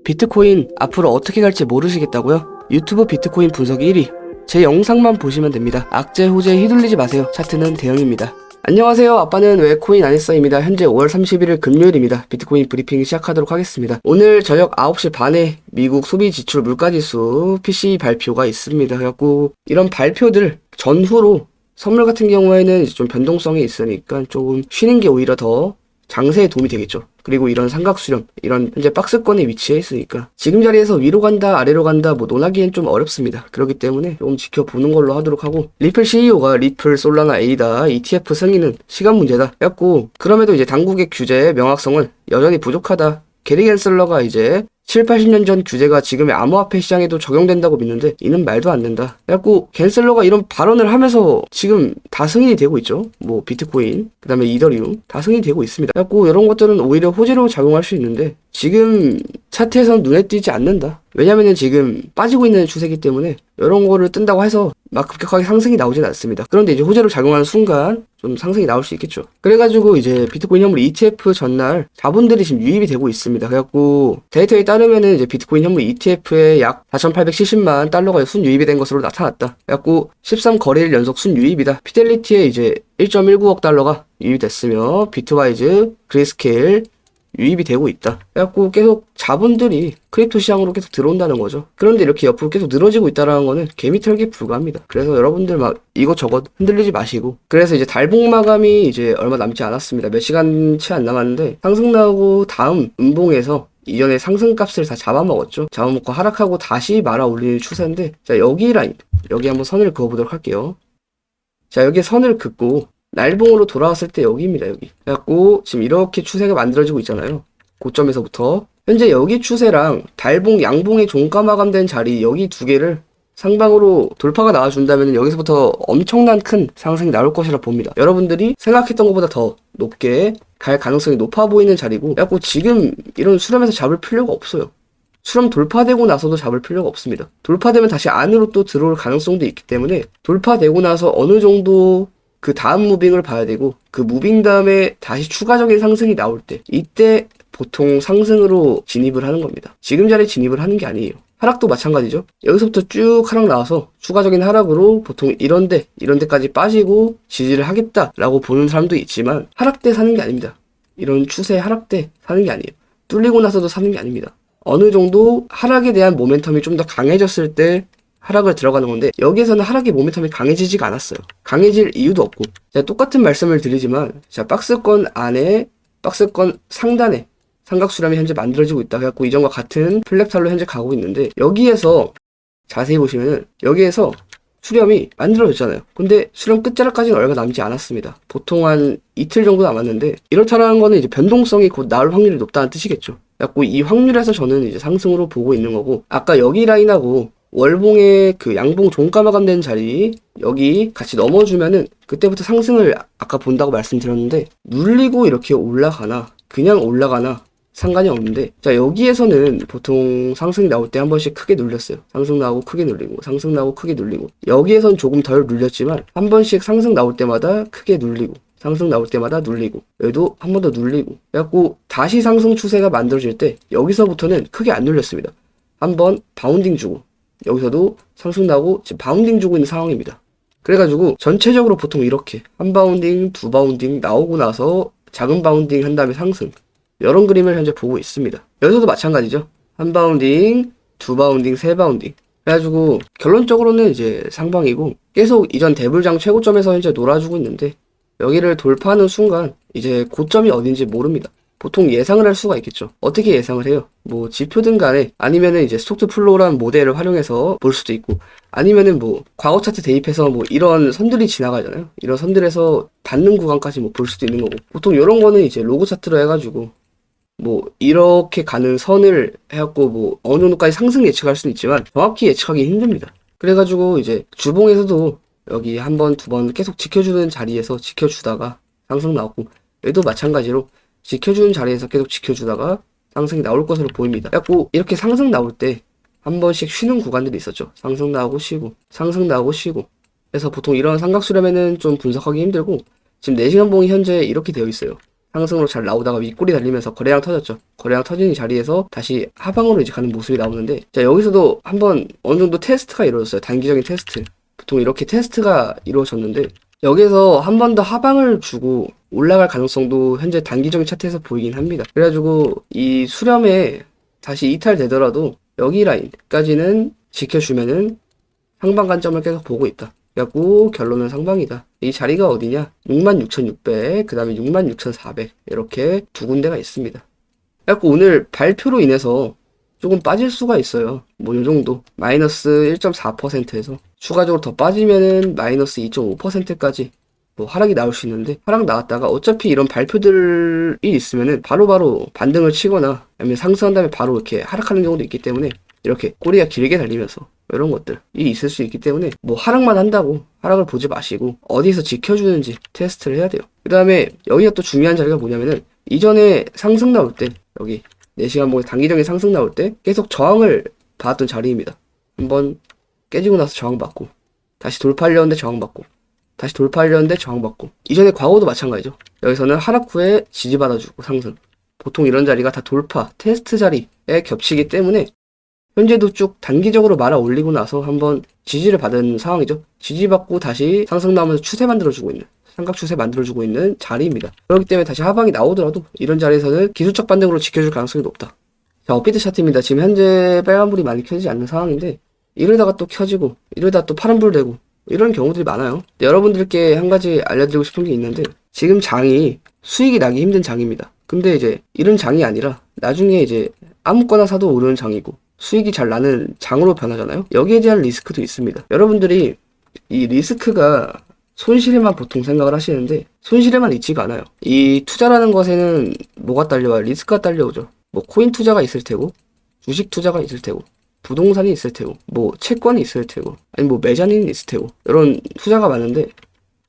비트코인 앞으로 어떻게 갈지 모르시겠다고요? 유튜브 비트코인 분석 1위. 제 영상만 보시면 됩니다. 악재 호재에 휘둘리지 마세요. 차트는 대형입니다. 안녕하세요. 아빠는 왜 코인 안 했어입니다. 현재 5월 31일 금요일입니다. 비트코인 브리핑 시작하도록 하겠습니다. 오늘 저녁 9시 반에 미국 소비 지출 물가지수 PCE 발표가 있습니다. 그래갖고 이런 발표들 전후로 선물 같은 경우에는 좀 변동성이 있으니까 조금 쉬는 게 오히려 더 장세에 도움이 되겠죠. 그리고 이런 삼각수렴, 이런 현재 박스권에 위치해 있으니까 지금 자리에서 위로 간다 아래로 간다 뭐 논하기엔 좀 어렵습니다. 그렇기 때문에 조금 지켜보는 걸로 하도록 하고, 리플 CEO가 리플 솔라나 에이다 ETF 승인은 시간 문제다 했고, 그럼에도 이제 당국의 규제의 명확성은 여전히 부족하다. 게리 겐슬러가 이제 7, 80년 전 규제가 지금의 암호화폐 시장에도 적용된다고 믿는데 이는 말도 안 된다. 그래갖고 겐슬러가 이런 발언을 하면서 지금 다 승인이 되고 있죠. 뭐 비트코인, 그 다음에 이더리움 다 승인이 되고 있습니다. 그래갖고 이런 것들은 오히려 호재로 작용할 수 있는데 지금 차트에서는 눈에 띄지 않는다. 왜냐면은 지금 빠지고 있는 추세이기 때문에 이런 거를 뜬다고 해서 막 급격하게 상승이 나오진 않습니다. 그런데 이제 호재로 작용하는 순간 좀 상승이 나올 수 있겠죠. 그래가지고 이제 비트코인 현물 ETF 전날 자본들이 지금 유입이 되고 있습니다. 그래갖고 데이터에 따르면은 이제 비트코인 현물 ETF에 약 4,870만 달러가 순유입이 된 것으로 나타났다. 그래갖고 13거래일 연속 순유입이다. 피델리티에 이제 1.19억 달러가 유입이 됐으며 비트와이즈, 그레이스케일 유입이 되고 있다. 그래갖고 계속 자본들이 크립토 시장으로 계속 들어온다는 거죠. 그런데 이렇게 옆으로 계속 늘어지고 있다는 거는 개미 털기에 불과합니다. 그래서 여러분들 막 이것저것 흔들리지 마시고, 그래서 이제 달봉 마감이 이제 얼마 남지 않았습니다. 몇 시간 채 안 남았는데 상승 나오고 다음 음봉에서 이전에 상승값을 다 잡아먹었죠. 잡아먹고 하락하고 다시 말아 올리는 추세인데, 자 여기 라인, 여기 한번 선을 그어보도록 할게요. 자 여기에 선을 긋고 날봉으로 돌아왔을 때 여기입니다. 여기. 그래갖고 지금 이렇게 추세가 만들어지고 있잖아요. 고점에서부터 현재 여기 추세랑 달봉, 양봉의 종가 마감된 자리 여기 두 개를 상방으로 돌파가 나와준다면 여기서부터 엄청난 큰 상승이 나올 것이라 봅니다. 여러분들이 생각했던 것보다 더 높게 갈 가능성이 높아 보이는 자리고, 그래갖고 지금 이런 수렴에서 잡을 필요가 없어요. 수렴 돌파되고 나서도 잡을 필요가 없습니다. 돌파되면 다시 안으로 또 들어올 가능성도 있기 때문에 돌파되고 나서 어느 정도 그 다음 무빙을 봐야 되고, 그 무빙 다음에 다시 추가적인 상승이 나올 때 이때 보통 상승으로 진입을 하는 겁니다. 지금 자리에 진입을 하는 게 아니에요. 하락도 마찬가지죠. 여기서부터 쭉 하락 나와서 추가적인 하락으로 보통 이런 데까지 빠지고 지지를 하겠다라고 보는 사람도 있지만 하락 때 사는 게 아닙니다. 이런 추세 하락 때 사는 게 아니에요. 뚫리고 나서도 사는 게 아닙니다. 어느 정도 하락에 대한 모멘텀이 좀 더 강해졌을 때 하락을 들어가는 건데, 여기에서는 하락의 모멘텀이 강해지지가 않았어요. 강해질 이유도 없고, 제가 똑같은 말씀을 드리지만, 자 박스권 안에, 박스권 상단에 삼각수렴이 현재 만들어지고 있다. 그래갖고 이전과 같은 플랩탈로 현재 가고 있는데, 여기에서 자세히 보시면은 여기에서 수렴이 만들어졌잖아요. 근데 수렴 끝자락까지는 얼마 남지 않았습니다. 보통 한 이틀 정도 남았는데, 이렇다라는 거는 이제 변동성이 곧 나올 확률이 높다는 뜻이겠죠. 그래갖고 이 확률에서 저는 이제 상승으로 보고 있는 거고, 아까 여기 라인하고 월봉의 그 양봉 종가 마감된 자리 여기 같이 넘어주면은 그때부터 상승을 아까 본다고 말씀드렸는데, 눌리고 이렇게 올라가나 그냥 올라가나 상관이 없는데, 자 여기에서는 보통 상승이 나올 때 한 번씩 크게 눌렸어요. 상승 나오고 크게 눌리고, 상승 나오고 크게 눌리고, 여기에선 조금 덜 눌렸지만 한 번씩 상승 나올 때마다 크게 눌리고, 상승 나올 때마다 눌리고, 여기도 한 번 더 눌리고, 그래갖고 다시 상승 추세가 만들어질 때 여기서부터는 크게 안 눌렸습니다. 한번 바운딩 주고, 여기서도 상승 나고 지금 바운딩 주고 있는 상황입니다. 그래가지고 전체적으로 보통 이렇게 한 바운딩, 두 바운딩 나오고 나서 작은 바운딩 한 다음에 상승, 이런 그림을 현재 보고 있습니다. 여기서도 마찬가지죠. 한 바운딩, 두 바운딩, 세 바운딩. 그래가지고 결론적으로는 이제 상방이고, 계속 이전 대불장 최고점에서 현재 놀아주고 있는데, 여기를 돌파하는 순간 이제 고점이 어딘지 모릅니다. 보통 예상을 할 수가 있겠죠. 어떻게 예상을 해요? 뭐 지표든 간에, 아니면은 이제 스톡트 플로우라는 모델을 활용해서 볼 수도 있고, 아니면은 뭐 과거 차트 대입해서 뭐 이런 선들이 지나가잖아요. 이런 선들에서 닿는 구간까지 뭐 볼 수도 있는 거고, 보통 이런 거는 이제 로그 차트로 해가지고 뭐 이렇게 가는 선을 해갖고 뭐 어느 정도까지 상승 예측할 수는 있지만 정확히 예측하기 힘듭니다. 그래가지고 이제 주봉에서도 여기 한 번, 두 번 계속 지켜주는 자리에서 지켜주다가 상승 나왔고, 여기도 마찬가지로 지켜주는 자리에서 계속 지켜주다가 상승이 나올 것으로 보입니다. 그래갖고 이렇게 상승 나올 때 한 번씩 쉬는 구간들이 있었죠. 상승 나오고 쉬고, 상승 나오고 쉬고. 그래서 보통 이런 삼각수렴에는 좀 분석하기 힘들고, 지금 4시간 봉이 현재 이렇게 되어 있어요. 상승으로 잘 나오다가 윗골이 달리면서 거래량 터졌죠. 거래량 터진 이 자리에서 다시 하방으로 이제 가는 모습이 나오는데, 자, 여기서도 한번 어느 정도 테스트가 이루어졌어요. 단기적인 테스트. 보통 이렇게 테스트가 이루어졌는데, 여기서 한 번 더 하방을 주고 올라갈 가능성도 현재 단기적인 차트에서 보이긴 합니다. 그래가지고 이 수렴에 다시 이탈되더라도 여기 라인까지는 지켜주면은 상방 관점을 계속 보고 있다. 그래갖고 결론은 상방이다. 이 자리가 어디냐? 66,600, 그 다음에 66,400 이렇게 두 군데가 있습니다. 그래갖고 오늘 발표로 인해서 조금 빠질 수가 있어요. 뭐 요정도 마이너스 1.4%에서 추가적으로 더 빠지면은 마이너스 2.5%까지 뭐 하락이 나올 수 있는데, 하락 나왔다가 어차피 이런 발표들이 있으면은 바로바로 반등을 치거나 아니면 상승한 다음에 바로 이렇게 하락하는 경우도 있기 때문에, 이렇게 꼬리가 길게 달리면서 이런 것들이 있을 수 있기 때문에 뭐 하락만 한다고 하락을 보지 마시고 어디서 지켜주는지 테스트를 해야 돼요. 그 다음에 여기가 또 중요한 자리가 뭐냐면은, 이전에 상승 나올 때 여기 4시간 봉에 단기적인 상승 나올 때 계속 저항을 받았던 자리입니다. 한번 깨지고 나서 저항받고, 다시 돌파하려는데 저항받고, 다시 돌파하려는데 저항받고, 이전에 과거도 마찬가지죠. 여기서는 하락 후에 지지받아주고 상승. 보통 이런 자리가 다 돌파, 테스트 자리에 겹치기 때문에 현재도 쭉 단기적으로 말아 올리고 나서 한번 지지를 받은 상황이죠. 지지받고 다시 상승 나오면서 추세 만들어주고 있는, 삼각 추세 만들어주고 있는 자리입니다. 그렇기 때문에 다시 하방이 나오더라도 이런 자리에서는 기술적 반등으로 지켜줄 가능성이 높다. 자, 업비트 차트입니다. 지금 현재 빨간불이 많이 켜지지 않는 상황인데, 이러다가 또 켜지고 이러다 또 파란불 되고 이런 경우들이 많아요. 여러분들께 한 가지 알려드리고 싶은 게 있는데, 지금 장이 수익이 나기 힘든 장입니다. 근데 이제 이런 장이 아니라 나중에 이제 아무거나 사도 오르는 장이고 수익이 잘 나는 장으로 변하잖아요. 여기에 대한 리스크도 있습니다. 여러분들이 이 리스크가 손실에만 보통 생각을 하시는데, 손실에만 있지가 않아요. 이 투자라는 것에는 뭐가 딸려와요? 리스크가 딸려오죠. 뭐 코인 투자가 있을 테고, 주식 투자가 있을 테고, 부동산이 있을 테고, 뭐 채권이 있을 테고, 아니 뭐 매장이 있을 테고, 이런 투자가 많은데,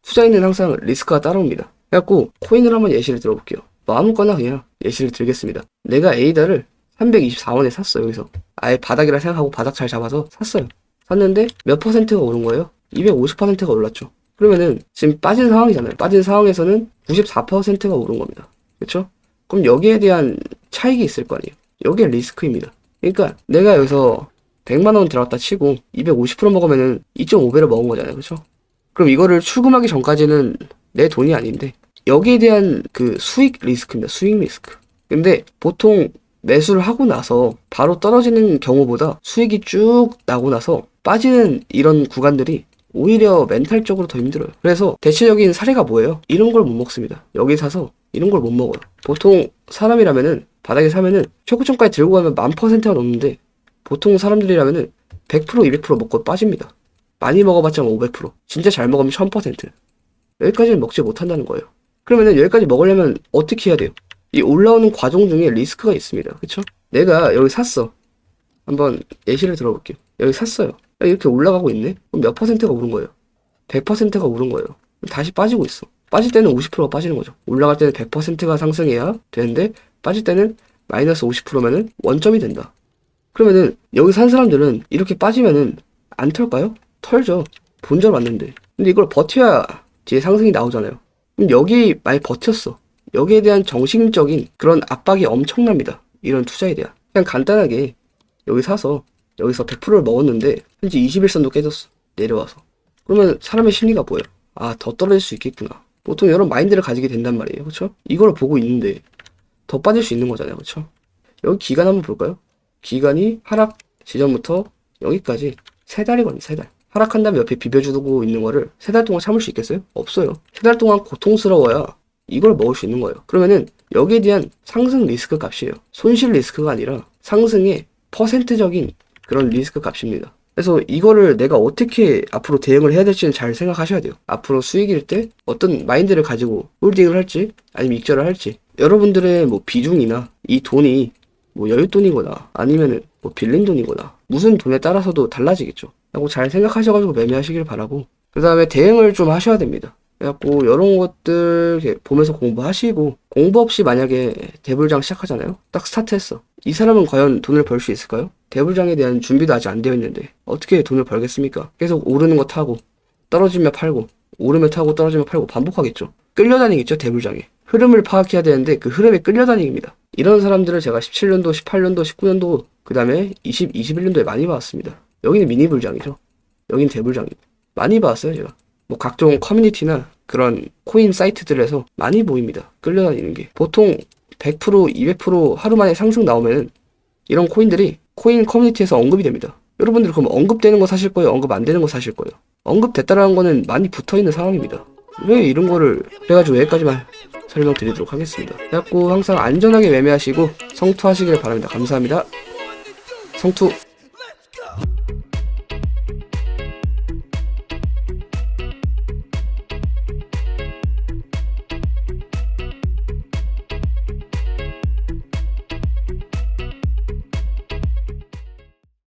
투자에는 항상 리스크가 따라옵니다. 그래갖고 코인을 한번 예시를 들어볼게요. 뭐 아무거나 그냥 예시를 들겠습니다. 내가 에이다를 324원에 샀어요. 여기서 아예 바닥이라 생각하고 바닥 잘 잡아서 샀어요. 샀는데 몇 퍼센트가 오른 거예요? 250%가 올랐죠. 그러면은 지금 빠진 상황이잖아요. 빠진 상황에서는 94%가 오른 겁니다. 그렇죠? 그럼 여기에 대한 차익이 있을 거 아니에요. 여기에 리스크입니다. 그러니까 내가 여기서 100만원 들어갔다 치고 250% 먹으면은 2.5배를 먹은 거잖아요. 그렇죠? 그럼 이거를 출금하기 전까지는 내 돈이 아닌데, 여기에 대한 그 수익 리스크입니다. 수익 리스크. 근데 보통 매수를 하고 나서 바로 떨어지는 경우보다 수익이 쭉 나고 나서 빠지는 이런 구간들이 오히려 멘탈적으로 더 힘들어요. 그래서 대체적인 사례가 뭐예요? 이런 걸 못 먹습니다. 여기 사서 이런 걸 못 먹어요. 보통 사람이라면은 바닥에 사면은 최고점까지 들고 가면 1000%가 넘는데, 보통 사람들이라면은 100% 200% 먹고 빠집니다. 많이 먹어봤자 500%, 진짜 잘 먹으면 1000%. 여기까지는 먹지 못한다는 거예요. 그러면은 여기까지 먹으려면 어떻게 해야 돼요? 이 올라오는 과정 중에 리스크가 있습니다. 그쵸? 내가 여기 샀어. 한번 예시를 들어볼게요. 여기 샀어요. 이렇게 올라가고 있네? 그럼 몇 퍼센트가 오른 거예요? 100%가 오른 거예요. 다시 빠지고 있어. 빠질 때는 50%가 빠지는 거죠. 올라갈 때는 100%가 상승해야 되는데, 빠질 때는 마이너스 50%면은 원점이 된다. 그러면은 여기 산 사람들은 이렇게 빠지면은 안 털까요? 털죠. 본전 왔는데. 근데 이걸 버텨야 뒤에 상승이 나오잖아요. 그럼 여기 많이 버텼어. 여기에 대한 정신적인 그런 압박이 엄청납니다. 이런 투자에 대한. 그냥 간단하게 여기 사서 여기서 100%를 먹었는데 현재 21선도 깨졌어. 내려와서. 그러면 사람의 심리가 뭐예요? 아, 더 떨어질 수 있겠구나. 보통 이런 마인드를 가지게 된단 말이에요. 그렇죠? 이걸 보고 있는데 더 빠질 수 있는 거잖아요. 그렇죠? 여기 기간 한번 볼까요? 기간이 하락 지점부터 여기까지 3달이 걸립니다. 3달. 하락한 다음에 옆에 비벼주고 있는 거를 3달 동안 참을 수 있겠어요? 없어요. 3달 동안 고통스러워야 이걸 먹을 수 있는 거예요. 그러면은 여기에 대한 상승 리스크 값이에요. 손실 리스크가 아니라 상승의 퍼센트적인 그런 리스크 값입니다. 그래서 이거를 내가 어떻게 앞으로 대응을 해야 될지는 잘 생각하셔야 돼요. 앞으로 수익일 때 어떤 마인드를 가지고 홀딩을 할지 아니면 익절을 할지, 여러분들의 뭐 비중이나 이 돈이 뭐 여윳돈이거나 아니면은 뭐 빌린 돈이거나 무슨 돈에 따라서도 달라지겠죠. 하고 잘 생각하셔가지고 매매하시길 바라고, 그 다음에 대응을 좀 하셔야 됩니다. 그래갖고 이런 것들 이렇게 보면서 공부하시고, 공부 없이 만약에 대불장 시작하잖아요. 딱 스타트했어. 이 사람은 과연 돈을 벌 수 있을까요? 대불장에 대한 준비도 아직 안 되어 있는데 어떻게 돈을 벌겠습니까? 계속 오르는 거 타고 떨어지면 팔고, 오르면 타고 떨어지면 팔고 반복하겠죠. 끌려다니겠죠. 대불장에 흐름을 파악해야 되는데 그 흐름에 끌려다닙니다. 이런 사람들을 제가 17년도, 18년도, 19년도, 그 다음에 21년도에 많이 봤습니다. 여기는 미니 불장이죠. 여기는 대불장입니다. 많이 봤어요, 제가. 뭐 각종 커뮤니티나 그런 코인 사이트들에서 많이 보입니다. 끌려다니는 게. 보통 100%, 200% 하루 만에 상승 나오면은 이런 코인들이 코인 커뮤니티에서 언급이 됩니다. 여러분들 그럼 언급되는 거 사실 거예요? 언급 안 되는 거 사실 거예요? 언급됐다라는 거는 많이 붙어있는 상황입니다. 왜 이런 거를, 그래가지고 여기까지만 설명드리도록 하겠습니다. 그래갖고 항상 안전하게 매매하시고 성투하시길 바랍니다. 감사합니다. 성투.